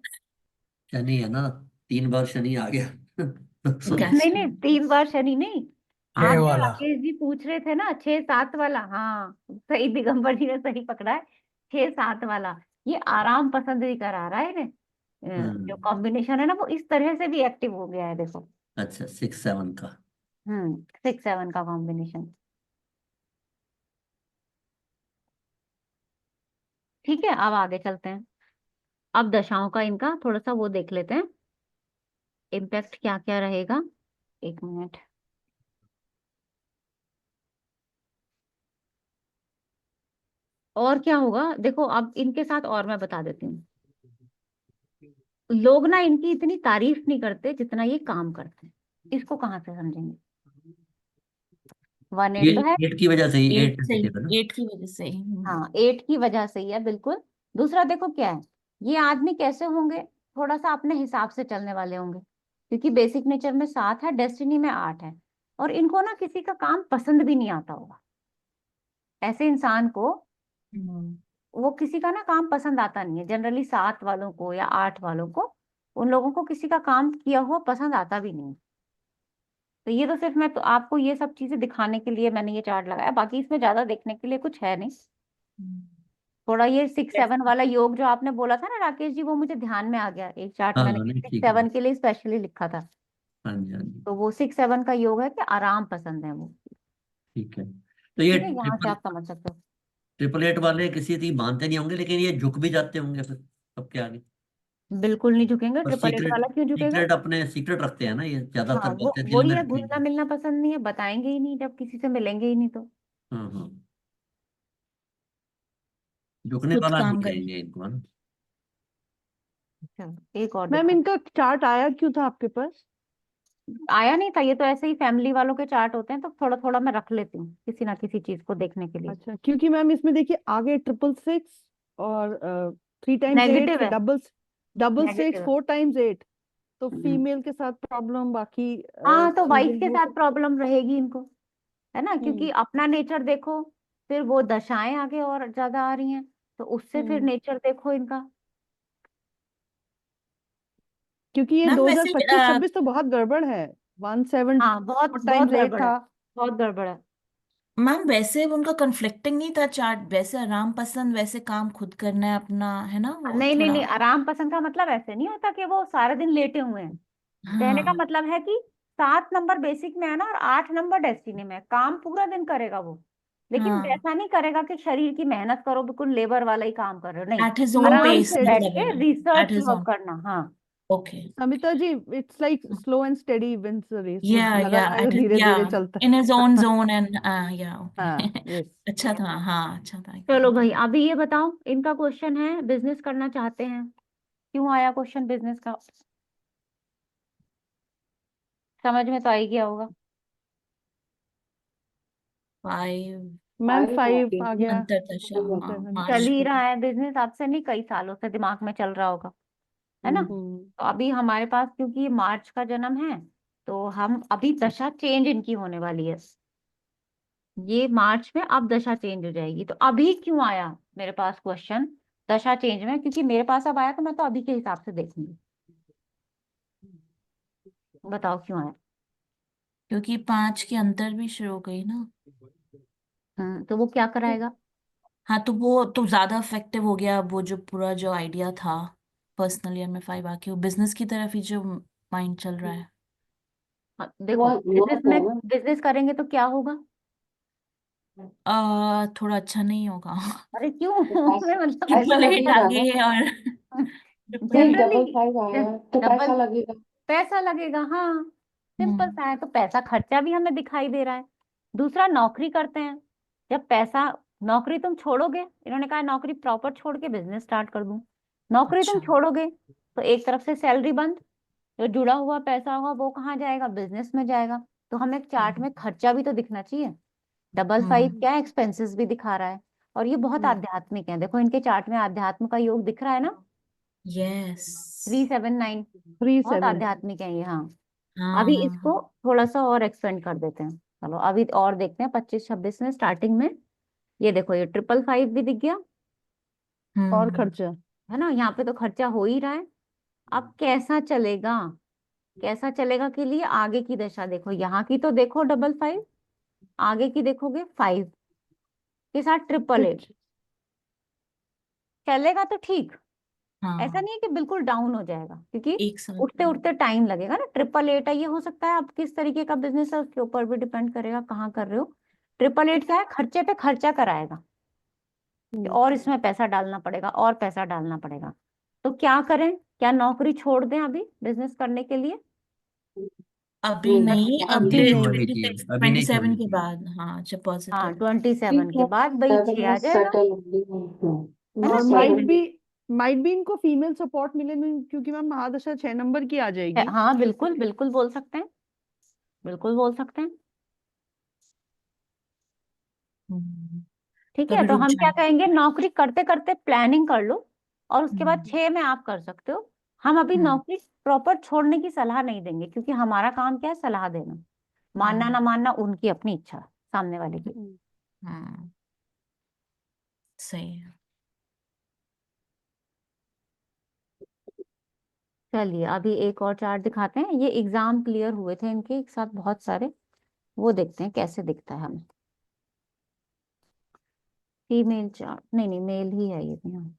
शनि है ना, 3 बार शनि आ गया तो नहीं नहीं, 3 बार शनि नहीं। ये आज जो वाला राकेश जी पूछ रहे थे ना, 6-7 वाला, हाँ सही, दिगंबर जी ने सही पकड़ा है। 6-7 वाला, ये आराम पसंद ही करा रहा है जो हम्म। कॉम्बिनेशन है ना, वो इस तरह से भी एक्टिव हो गया है देखो। अच्छा, 6 7 का। 6-7 का कॉम्बिनेशन। ठीक है, अब आगे चलते हैं। अब दशाओं का इनका थोड़ा सा वो देख लेते हैं, इम्पैक्ट क्या क्या रहेगा। 1 मिनट। और क्या होगा देखो, अब इनके साथ और मैं बता देती हूँ। लोग ना इनकी इतनी तारीफ नहीं करते जितना ये काम करते हैं, इसको कहाँ से समझेंगे? 1/8 ये तो है। 8 की वजह से ही 8 8 से नेगेटिव है ना। 8 की वजह से हाँ 8 की वजह से ही है बिल्कुल। दूसरा देखो क्या है, ये आदमी कैसे होंगे, थोड़ा सा अपने हिसाब से चलने वाले होंगे, क्योंकि बेसिक नेचर में 7 है, डेस्टिनी में 8 है। और इनको ना किसी का काम पसंद भी नहीं आता होगा। ऐसे इंसान को, हम्म। वो किसी का ना काम पसंद आता नहीं है जनरली, 7 वालों को या 8 वालों को, उन लोगों को किसी का काम किया हुआ पसंद आता भी नहीं। तो ये तो सिर्फ मैं तो आपको ये सब चीजें दिखाने के लिए मैंने ये चार्ट लगाया, बाकी इसमें ज्यादा देखने के लिए कुछ है नहीं। थोड़ा ये 6-7 वाला योग जो आपने बोला था ना राकेश जी, वो मुझे ध्यान में आ गया, एक चार्ट हाँ मैंने नहीं 6 ठीक है। 7 के लिए स्पेशली लिखा था। हाँ जी हाँ जी। तो वो 6-7 का योग है कि आराम पसंद है वो। ठीक है, तो ये ठीक है, यहाँ से ट्रिपल आप समझ सकते हो। ट्रिपल एट वाले किसी चीज मानते नहीं होंगे, लेकिन ये झुक भी जाते होंगे फिर सबके आगे। बिल्कुल नहीं झुकेंगे, और 888 सीक्रेट वाला क्यों झुकेगा। सीक्रेट अपने सीक्रेट रखते हैं ना, ये हाँ ज्यादातर वो बातें दिल वही में है, घुलना रखेंगे। मिलना पसंद नहीं है, बताएंगे ही नहीं जब किसी से मिलेंगे ही नहीं तो। हाँ। झुकने खुद वाला नहीं काम करें। कहेंगे इनको, है ना। चलो एक और मैम दिखा। इनका चार्ट आया क्यों था आपके पास? आया नहीं था, ये तो ऐसे ही फैमिली वालों के चार्ट होते हैं, तो थोड़ा थोड़ा मैं रख लेती हूँ किसी ना किसी चीज को देखने के लिए। अच्छा, क्योंकि मैम इसमें देखिए आगे 666 और 3 times 8, नेगेटिव फिर है, डबल डबल सिक्स, नेगेटिव है। 4 times 8, तो हम्म। फीमेल के साथ प्रॉब्लम, बाकी हाँ तो वाइफ चीजें के हो साथ सकती। प्रॉब्लम रहेगी इनको, है ना, क्योंकि हम्म अपना नेचर देखो, फिर वो दशाएं आगे और ज्यादा आ रही हैं, तो उससे फिर हम्म नेचर देखो इनका। क्योंकि ये मैम वैसे 2025-26 तो बहुत गड़बड़ है। 17 हाँ बहुत फोर बहुत टाइम्स एट गड़बड़ है, था। बहुत गड़बड़ है। मैम वैसे उनका कन्फ्लिक्टिंग नहीं था चार्ट, वैसे आराम पसंद, वैसे काम खुद करना है अपना, है ना वो नहीं नहीं थोड़ा। नहीं, आराम पसंद का मतलब ऐसे नहीं होता कि वो सारा दिन लेटे हुए हैं। कहने का हाँ मतलब है कि 7 नंबर बेसिक में है ना, और 8 नंबर डेस्टिनी में है। काम पूरा दिन करेगा वो, लेकिन हाँ, वैसा नहीं करेगा कि शरीर की मेहनत करो, बिल्कुल लेबर वाला ही काम कर रहे हो, नहीं। एट हिज ओन स्लो आराम एंड पेस से स्टेडी। बैठ मतलब के है। At research his work own. करना, हाँ। Okay. Samita ji, it's like slow and steady wins the race, वो लगा या रहेगा एट धीरे या धीरे चलता इन हिज ओन है। जोन एंड या ओके। हाँ यस। अच्छा था, हाँ अच्छा था चलो एकदम। भाई अभी ये बताओ, इनका क्वेश्चन है बिजनेस करना चाहते हैं, क्यों आया क्वेश्चन बिजनेस का, समझ में तो आ ही गया होगा। 5 मैम आई 5 आ होगी। गया। अंतरदशा, हाँ 7 चल मार्च ही को। रहा है बिजनेस, अब से नहीं कई सालों से दिमाग में चल रहा होगा, है ना। हम्म तो अभी हमारे पास क्योंकि ये मार्च का जन्म है, तो हम अभी दशा चेंज इनकी होने वाली है। ये मार्च में अब दशा चेंज हो जाएगी, तो अभी क्यों आया मेरे पास क्वेश्चन दशा चेंज में, क्योंकि मेरे पास अब आया तो मैं तो अभी के हिसाब से देखूंगी। बताओ क्यों आया। क्योंकि 5 की अंतर भी शुरू हो गई ना। तो वो क्या कराएगा। हाँ तो वो तो ज्यादा इफेक्टिव हो गया, वो जो पूरा जो आइडिया था पर्सनल ईयर में 5 आके, वो बिजनेस की तरफ ही जो माइंड चल रहा है। हाँ, देखो हुआ बिजनेस क्या में, ना, बिजनेस करेंगे तो क्या होगा। थोड़ा अच्छा नहीं होगा। अरे क्यों तो पैसा मैं मतलब पैसा ट्रिपल एट लगेगा आगे ना। और ट्रिपल नहीं, जनरली डबल 5 आया तो पैसा डबल लगेगा। पैसा लगेगा, हाँ। सिंपल हम्म। सा है, तो पैसा खर्चा भी हमें दिखाई दे रहा है। दूसरा नौकरी करते हैं, जब पैसा, नौकरी तुम छोड़ोगे, इन्होंने कहा नौकरी प्रॉपर छोड़ के बिजनेस स्टार्ट कर दूं, नौकरी तुम अच्छा। छोड़ोगे तो एक तरफ से सैलरी बंद, जो जुड़ा हुआ पैसा होगा वो कहाँ जाएगा, बिजनेस में जाएगा। तो हमें चार्ट में खर्चा भी तो दिखना चाहिए। डबल 5 हम्म। क्या एक्सपेंसेस भी दिखा रहा है, और ये बहुत हम्म आध्यात्मिक है, देखो इनके चार्ट में आध्यात्म का योग दिख रहा है ना, यस। 379, थ्री बहुत सेवन आध्यात्मिक है ये, हाँ। हाँ अभी हाँ इसको हाँ। थोड़ा सा और एक्सपेंड कर देते हैं, चलो अभी और देखते हैं 25-26 में स्टार्टिंग में। ये देखो ये 555 भी दिख गया, और हम्म। खर्चा। है ना, यहाँ पे तो खर्चा हो ही रहा है। अब कैसा चलेगा, कैसा चलेगा के लिए आगे की दशा देखो, यहाँ की तो देखो डबल 5, आगे की देखोगे 5 के साथ 888, फिर चलेगा तो ठीक। ऐसा हाँ नहीं है कि बिल्कुल डाउन हो जाएगा, क्योंकि एक साथ उठते उठते टाइम लगेगा ना। 888 है, ये हो सकता है, अब किस तरीके का बिजनेस है उसके ऊपर भी डिपेंड करेगा कहाँ कर रहे हो। 888 क्या है, खर्चे पे खर्चा कराएगा, कि हम्म और इसमें पैसा डालना पड़ेगा और पैसा डालना पड़ेगा। तो क्या करें, क्या नौकरी छोड़ दें अभी बिजनेस करने के लिए। अभी नहीं, नहीं, अब अभी नहीं नहीं। छोड़नी ट्वेंटी चाहिए, सिक्स अभी ट्वेंटी नहीं सेवन छोड़नी के चाहिए। बाद, हाँ जब हाँ पॉजिटिव। 27 ठीक के है, बाद भाई 7 छह में आ जाएगा, सेटल होगी। है ना और 6। माइट भी इनको फीमेल सपोर्ट मिले नहीं, क्योंकि मैम महादशा 6 नंबर की आ जाएगी। हाँ बिल्कुल बिल्कुल बोल सकते हैं, बिल्कुल बोल सकते हैं। ठीक है, कभी तो रुक हम क्या जाए। कहेंगे, नौकरी करते करते प्लानिंग कर लो, और उसके बाद हम्म 6 में आप कर सकते हो। हम अभी हम्म नौकरी प्रॉपर छोड़ने की सलाह नहीं देंगे, क्योंकि हमारा काम क्या है, सलाह देना। मानना ना हम्म मानना उनकी अपनी इच्छा, सामने वाले की। हम्म, सही है। चलिए अभी एक और चार्ट दिखाते हैं, ये एग्जाम क्लियर हुए थे इनके एक साथ बहुत सारे, वो देखते हैं कैसे दिखता है हमें। फीमेल चार्ट, नहीं नहीं मेल ही है ये भी, हाँ।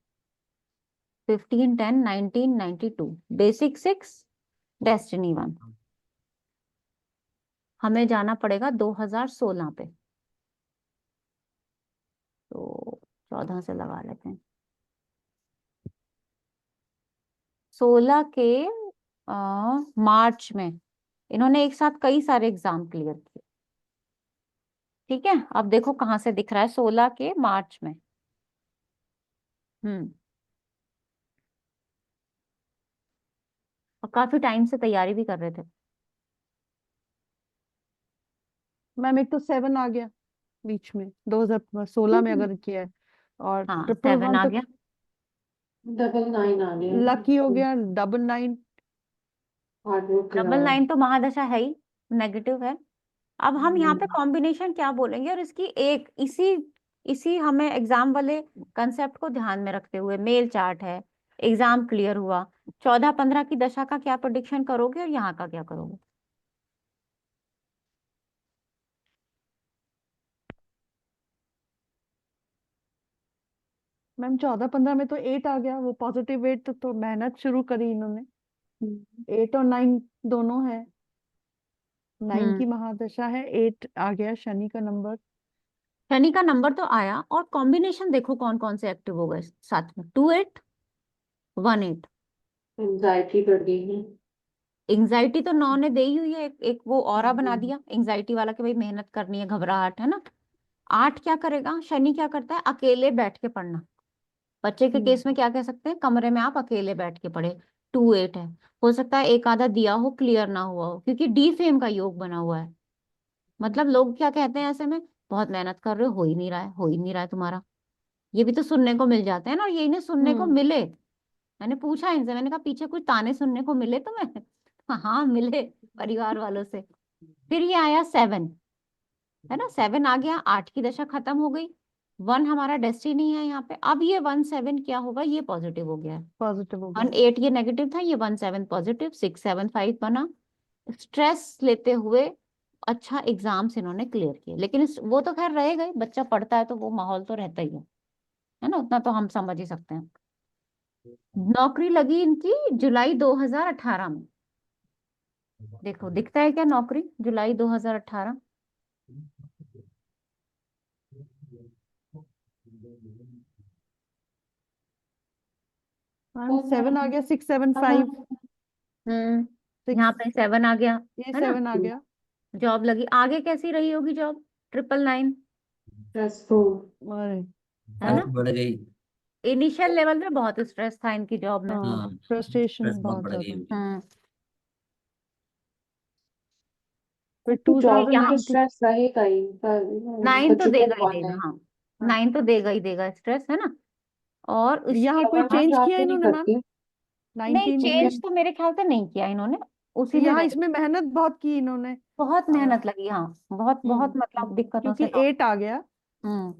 15-10-19-92, बेसिक 6, डेस्टिनी 1। हमें जाना पड़ेगा 2016 पे, तो 14 से लगा लेते हैं। 16 के मार्च में इन्होंने एक साथ कई सारे एग्जाम क्लियर किए। ठीक है, अब देखो कहाँ से दिख रहा है, 16 के मार्च में। हम्म, और काफी टाइम से तैयारी भी कर रहे थे। मैम एक तो 7 आ गया बीच में 2016 में अगर किया है, और हाँ, ट्रिपल 7 वन आ तो गया। 999 आ गया। लकी हो गया, 99। हार्ड वर्क डबल कराया। 9 तो महादशा है ही, नेगेटिव है। अब हम यहाँ पे हम्म, कॉम्बिनेशन क्या बोलेंगे, और इसकी एक इसी इसी हमें एग्जाम वाले कंसेप्ट को ध्यान में रखते हुए, मेल चार्ट है, एग्जाम क्लियर हुआ, 14-15 की दशा का क्या प्रोडिक्शन करोगे और यहाँ का क्या करोगे। मैम 14-15 में तो 8 आ गया, वो पॉजिटिव 8, तो मेहनत शुरू करी इन्होंने। 8 और 9 दोनों है, 9 हम्म, की महादशा है, 8 आ गया शनि का नंबर। शनि का नंबर तो आया, और कॉम्बिनेशन देखो कौन कौन से एक्टिव हो गए साथ में, 2-8, 1-8। एंजाइटी बढ़ गई है। एंजाइटी तो 9 ने दे ही हुई है, एक वो ऑरा बना हम्म, दिया एंजाइटी वाला कि भाई मेहनत करनी है, घबराहट है ना। 8 क्या करेगा, शनि क्या करता है, अकेले बैठ के पढ़ना। बच्चे के केस में क्या कह सकते हैं, कमरे में आप अकेले बैठ के पढ़े। 2-8 है, हो सकता है एक आधा दिया हो, क्लियर ना हुआ हो, क्योंकि डी फेम का योग बना हुआ है। मतलब लोग क्या कहते हैं ऐसे में, बहुत मेहनत कर रहे हो ही नहीं रहा है, हो ही नहीं रहा है तुम्हारा। ये भी तो सुनने को मिल जाते हैं ना, और ये इन्हें सुनने को हम्म मिले। मैंने पूछा इनसे, मैंने कहा पीछे कुछ ताने सुनने को मिले तुम्हें। हाँ मिले, परिवार वालों से। फिर ये आया 7, है ना, 7 आ गया, 8 की दशा खत्म हो गई। 1 हमारा डेस्टिनी है यहाँ पे, अब ये 1-7 क्या होगा, ये पॉजिटिव हो गया है। पॉजिटिव हो गया। 1-8 ये नेगेटिव था, ये 1-7 पॉजिटिव, 6-7-5 बना। स्ट्रेस लेते हुए अच्छा एग्जाम्स इन्होंने क्लियर किए, लेकिन वो तो खैर रहेगा ही, बच्चा पढ़ता है तो वो माहौल तो रहता ही है ना, उतना तो हम समझ ही सकते हैं। नौकरी लगी इनकी जुलाई 2018 में। देखो दिखता है क्या नौकरी, जुलाई 2018। मैम 7 आ गया, 6-7-5, यहाँ 6, पे 7 आ गया, ये है ना। 7 आ गया। जॉब लगी, आगे कैसी रही होगी जॉब, 999, स्ट्रेसफुल। अरे है स्ट्रेस ना। बढ़ गई। इनिशियल लेवल पे बहुत स्ट्रेस था इनकी जॉब में। हाँ, हाँ, फ्रस्ट्रेशन स्ट्रेस बहुत बहुत बढ़ गई ज्यादा। उनकी। हम्म, फिर तो जॉब में तो 2019। स्ट्रेस रहेगा ही, पर 9 तो ट्रिपल देगा ही वन देगा, है। हाँ। 9 तो देगा ही देगा स्ट्रेस, है ना। और इसके यहाँ कोई बाद, गवर्नमेंट चेंज जॉब किया तो नहीं इन्होंने मैम करती। नहीं 19 में? चेंज तो मेरे ख्याल से नहीं किया इन्होंने, उसी में यहाँ रहे। इसमें मेहनत बहुत की इन्होंने। बहुत मेहनत लगी, हाँ, बहुत बहुत मतलब दिक्कतों से क्योंकि 8 आ गया। हम्म,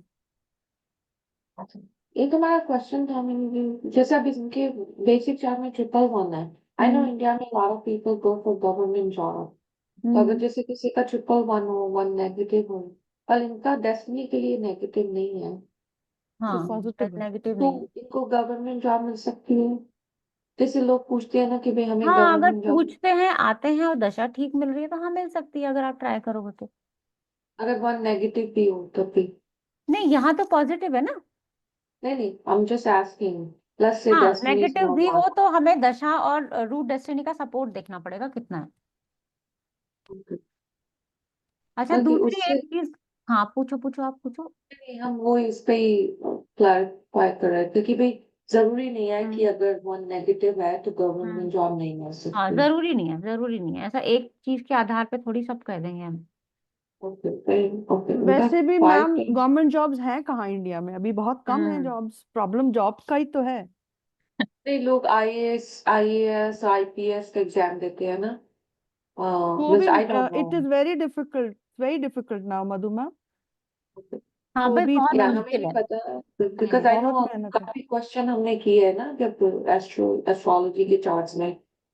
अच्छा, एक हमारा क्वेश्चन था, मैंने जैसे अभी इनके बेसिक चार्ट में ट्रिपल वन है। आई नो हम्म इंडिया में lot of people go for government job. तो अगर हम्म, जैसे किसी का ट्रिपल वन हो, वन नेगेटिव हो, पर इनका डेस्टिनी के लिए नेगेटिव नहीं है, तो हाँ, पॉजिटिव है। नेगेटिव तो नहीं है। इनको गवर्नमेंट जॉब मिल सकती है। जैसे लोग पूछते हैं ना कि भाई हमें हाँ, अगर गवर्नमेंट जॉब, पूछते हैं आते हैं और दशा ठीक मिल रही है तो हाँ मिल सकती है, अगर आप ट्राई करोगे तो। अगर वन नेगेटिव भी हो तो भी। नहीं, यहाँ तो पॉजिटिव है ना। नहीं नहीं, I am just asking, plus से हाँ, डेस्टिनी इज नेगेटिव नॉट भी वन। हो तो हमें दशा और रूट डेस्टिनी का सपोर्ट देखना पड़ेगा कितना है। अच्छा, बल्कि दूसरी उससे एक चीज, हाँ पूछो पूछो, आप पूछो। नहीं, हम वो इस पे ही क्लैरिफाई कर रहे थे कि भाई जरूरी नहीं है हम्म कि अगर वन नेगेटिव है तो हम्म, गवर्नमेंट जॉब नहीं मिल हाँ सकती। जरूरी नहीं है, जरूरी नहीं है, ऐसा एक चीज के आधार पे थोड़ी सब कह देंगे हम। ओके ओके उनका वैसे भी 5 मैम times गवर्नमेंट जॉब्स हैं कहाँ इंडिया में, अभी बहुत कम है हम्म जॉब्स, प्रॉब्लम जॉब का ही तो है। नहीं, लोग आईएएस आईपीएस का एग्जाम देते हैं ना। वो भी बस I don't know. It is very difficult now Madhu ma'am. हाँ वो भाई भी बहुत या इतना हमें मुश्किल भी है। पता है बिकॉज आई बहुत नो मेहनत है। काफी क्वेश्चन हमने किए हैं ना जब एस्ट्रोलॉजी के चार्ट्स में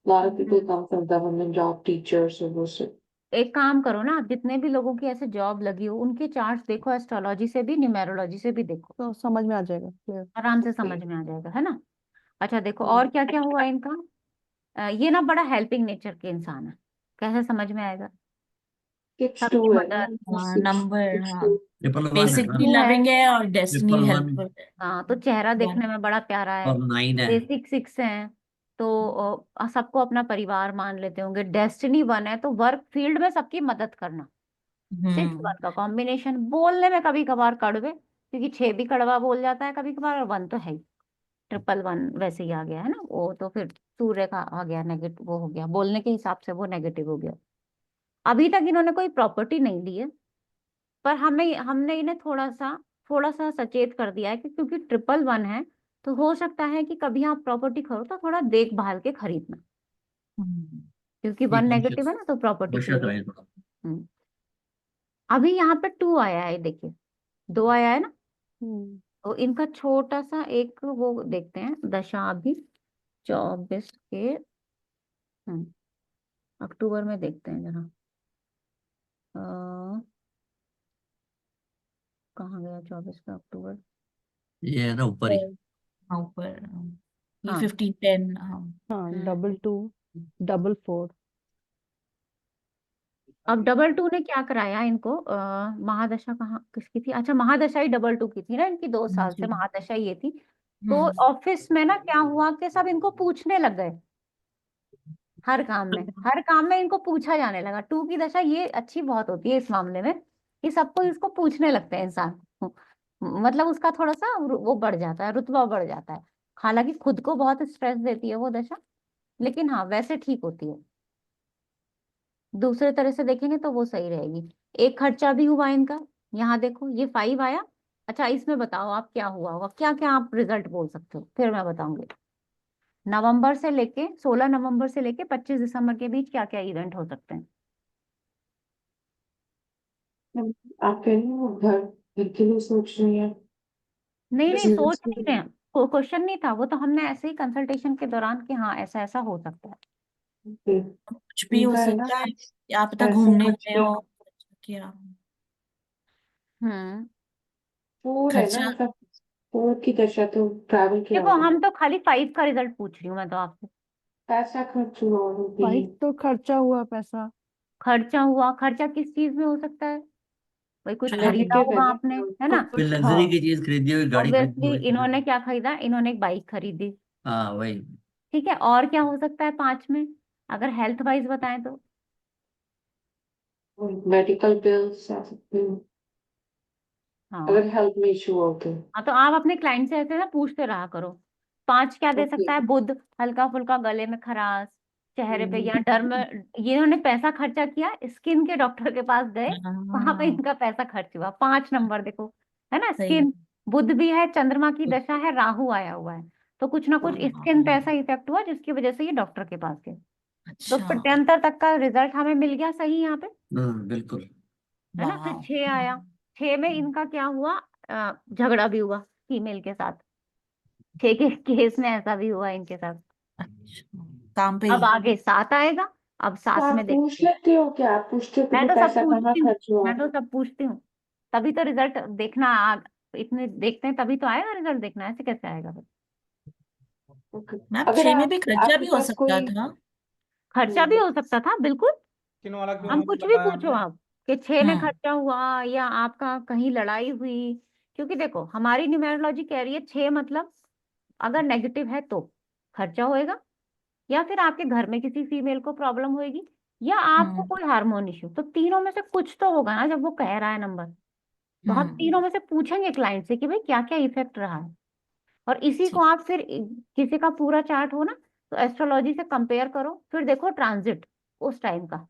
lot of people hmm. Come from government job teachers और वो सब। एक काम करो ना, जितने भी लोगों की ऐसे जॉब लगी हो उनके चार्ट्स देखो, एस्ट्रोलॉजी से भी न्यूमेरोलॉजी से भी देखो, तो समझ में आ जाएगा क्लियर। आराम से ओके। समझ में आ जाएगा, है ना। अच्छा देखो और क्या क्या हुआ इनका। ये ना बड़ा हेल्पिंग नेचर के इंसान है, कैसे समझ में आएगा। 6-2 सबकी है ना। मदद। नंबर, हाँ। 6-2। ट्रिपल 1 है ना। बेसिकली टू है। लविंग है और डेस्टिनी ट्रिपल 1 हेल्पफुल है। हाँ तो चेहरा वन। देखने में बड़ा प्यारा है। और 9 है। बेसिक 6 है। तो सबको अपना परिवार मान लेते होंगे। डेस्टिनी 1 है तो वर्क फील्ड में सबकी मदद करना। 6-1 का कॉम्बिनेशन, बोलने में कभी कभार कड़वे, क्योंकि 6 भी कड़वा बोल जाता है कभी कभार, और 1 तो है ही। 111 वैसे ही आ गया है ना, वो तो फिर सूर्य का आ गया नेगेटिव, वो हो गया बोलने के हिसाब से वो नेगेटिव हो गया। अभी तक इन्होंने कोई प्रॉपर्टी नहीं ली है, पर हमने हमने इन्हें थोड़ा सा सचेत कर दिया है कि क्योंकि 111 है, तो हो सकता है कि कभी आप प्रॉपर्टी खरीदो तो थोड़ा देखभाल के खरीदना, क्योंकि बी 1 नेगेटिव है कॉन्शियस। ना, तो प्रॉपर्टी के बशर्त लिए। रहे थोड़ा। हम्म। अभी यहाँ पे 2 आया है, देखिए 2 आया है ना। हम्म तो इनका छोटा सा एक वो देखते हैं दशा अभी 24 के। हम्म, अक्टूबर में देखते हैं जरा। अ, कहाँ गया 24 का अक्टूबर। ये है ना ऊपर ही। हाँ, ऊपर। ये हाँ। 1510, हाँ। हाँ हम्म। 22 44। अब 22 ने क्या कराया इनको, महादशा कहाँ किसकी थी, अच्छा महादशा ही 22 की थी ना, इनकी 2 साल से जी। महादशा ये थी। तो ऑफिस में ना क्या हुआ कि सब इनको पूछने लग गए, हर काम में इनको पूछा जाने लगा। 2 की दशा ये अच्छी बहुत होती है इस मामले में, कि सबको इसको पूछने लगते हैं इंसान। मतलब उसका थोड़ा सा वो बढ़ जाता है, रुतबा बढ़ जाता है। हालांकि खुद को बहुत स्ट्रेस देती है वो दशा, लेकिन हाँ वैसे ठीक होती है। दूसरे तरह से देखेंगे तो वो सही रहेगी। एक खर्चा भी हुआ इनका, यहाँ देखो ये 5 आया। अच्छा इसमें बताओ आप क्या हुआ होगा, क्या क्या आप रिजल्ट बोल सकते हो, फिर मैं बताऊंगी। नवंबर से लेके 16 नवंबर से लेके 25 दिसंबर के बीच क्या क्या इवेंट हो सकते हैं। आप कह रही हो घर घर के लिए सोच रही हैं। नहीं नहीं सोच बिजनेस नहीं रहे, को क्वेश्चन नहीं था वो, तो हमने ऐसे ही कंसल्टेशन के दौरान कि हाँ ऐसा ऐसा हो सकता है। के कुछ भी हो उनका है ना सकता है, क्या पता पैसा घूमने खर्च गए के। हो। क्या हम्म। 4 है ना, खर्चा। मतलब 4 की दशा तो ट्रैवल किया देखो होगा। हम तो खाली 5 का रिजल्ट पूछ रही हूँ मैं तो आपसे। पैसा खर्च हुआ होगी। बाइक तो खर्चा हुआ पैसा। खर्चा हुआ, खर्चा किस चीज में हो सकता है, भाई कुछ खरीदा नेगेटिव है होगा ना। आपने, है ना। कोई कुछ लग्जरी हाँ की चीज खरीदी हुई, गाड़ी खरीदी ऑब्वियसली हुई। इन्होंने क्या खरीदा, इन्होंने एक बाइक खरीदी। हाँ वही। ठीक है, और क्या हो सकता है 5 में, अगर हेल्थ वाइज बताएं तो। मेडिकल बिल्स आ सकते हैं हाँ। अगर हेल्थ में इशू हो तो। हाँ तो आप अपने क्लाइंट से ऐसे ना पूछते रहा करो। 5 क्या दे ओके। सकता है, बुध, हल्का फुल्का गले में खराश, चेहरे पे या डर्म, ये इन्होंने पैसा खर्चा किया, स्किन के डॉक्टर के पास गए, वहां पे हाँ, इनका पैसा खर्च हुआ। 5 नंबर देखो, है ना, सही। स्किन। बुध भी है, चंद्रमा की दशा है, राहु आया हुआ है, तो कुछ ना कुछ स्किन पे ऐसा इफेक्ट हुआ जिसकी वजह से ये डॉक्टर के पास गए। तो अच्छा। 75 तक का रिजल्ट हमें मिल गया सही यहाँ पे, बिल्कुल। है ना। फिर वाह। 6 आया, 6 में इनका क्या हुआ, झगड़ा भी हुआ फीमेल के साथ। 6 के केस में ऐसा भी हुआ इनके साथ। अच्छा, काम पे अब ही। आगे 7 आएगा, अब तो 7 आप में पूछ देखते हैं। लेते हो क्या, आप पूछते हो मैं कि तो सब पैसा कहाँ पूछती हूँ, खर्च हुआ। मैं तो सब पूछती हूँ, तभी तो रिजल्ट देखना इतने देखते हैं तभी तो आएगा रिजल्ट, देखना ऐसे कैसे आएगा फिर। ओके। मैम, अगर 6 में आप भी खर्चा आपके भी हो पास सकता कोई था। खर्चा भी हम्म, हो सकता था बिल्कुल। किन वाला क्यों हम नहीं कुछ भी बताया पूछो आपने? आप, कि 6 में हम्म। खर्चा हुआ या आपका कहीं लड़ाई हुई, क्योंकि देखो हमारी न्यूमेरोलॉजी कह रही है 6 मतलब अगर नेगेटिव है तो खर्चा होएगा, या फिर आपके घर में किसी फीमेल को प्रॉब्लम होगी, या आपको हम्म। कोई हार्मोन इश्यू, तो तीनों में से कुछ तो होगा ना जब वो कह रहा है नंबर। तो हम हम्म। तीनों में से पूछेंगे क्लाइंट से कि भाई क्या क्या इफेक्ट रहा है, और इसी को ठीक। आप फिर किसी का पूरा चार्ट हो ना, तो एस्ट्रोलॉजी से कंपेयर करो, फिर देखो ट्रांजिट उस टाइम का।